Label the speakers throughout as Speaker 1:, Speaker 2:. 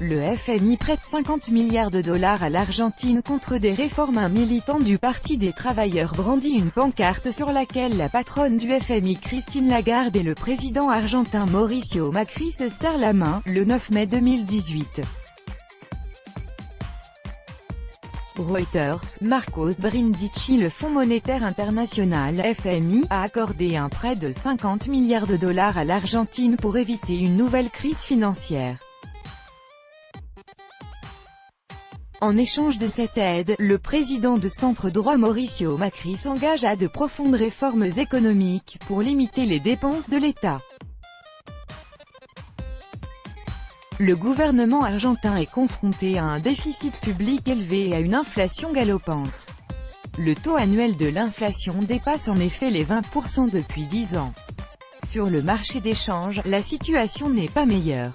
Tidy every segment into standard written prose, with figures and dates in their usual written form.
Speaker 1: Le FMI prête 50 milliards de dollars à l'Argentine contre des réformes. Un militant du Parti des travailleurs brandit une pancarte sur laquelle la patronne du FMI Christine Lagarde et le président argentin Mauricio Macri se serrent la main, le 9 mai 2018. Reuters, Marcos Brindisi. Le Fonds monétaire international, FMI, a accordé un prêt de 50 milliards de dollars à l'Argentine pour éviter une nouvelle crise financière. En échange de cette aide, le président de centre-droit Mauricio Macri s'engage à de profondes réformes économiques, pour limiter les dépenses de l'État. Le gouvernement argentin est confronté à un déficit public élevé et à une inflation galopante. Le taux annuel de l'inflation dépasse en effet les 20% depuis 10 ans. Sur le marché des changes, la situation n'est pas meilleure.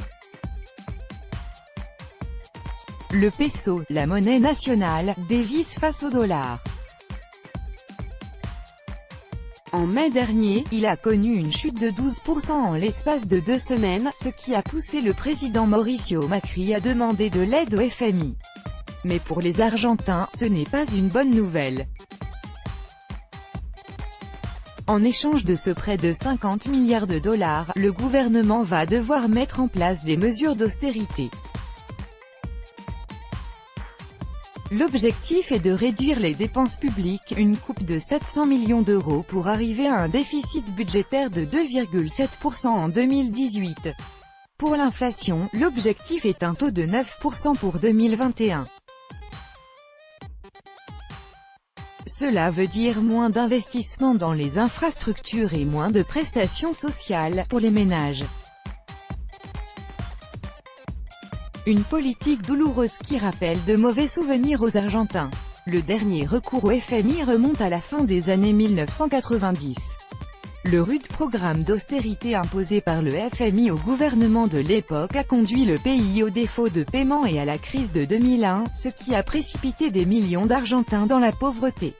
Speaker 1: Le peso, la monnaie nationale, dévisse face au dollar. En mai dernier, il a connu une chute de 12% en l'espace de 2 semaines, ce qui a poussé le président Mauricio Macri à demander de l'aide au FMI. Mais pour les Argentins, ce n'est pas une bonne nouvelle. En échange de ce prêt de 50 milliards de dollars, le gouvernement va devoir mettre en place des mesures d'austérité. L'objectif est de réduire les dépenses publiques, une coupe de 700 millions d'euros pour arriver à un déficit budgétaire de 2,7% en 2018. Pour l'inflation, l'objectif est un taux de 9% pour 2021. Cela veut dire moins d'investissements dans les infrastructures et moins de prestations sociales pour les ménages. Une politique douloureuse qui rappelle de mauvais souvenirs aux Argentins. Le dernier recours au FMI remonte à la fin des années 1990. Le rude programme d'austérité imposé par le FMI au gouvernement de l'époque a conduit le pays au défaut de paiement et à la crise de 2001, ce qui a précipité des millions d'Argentins dans la pauvreté.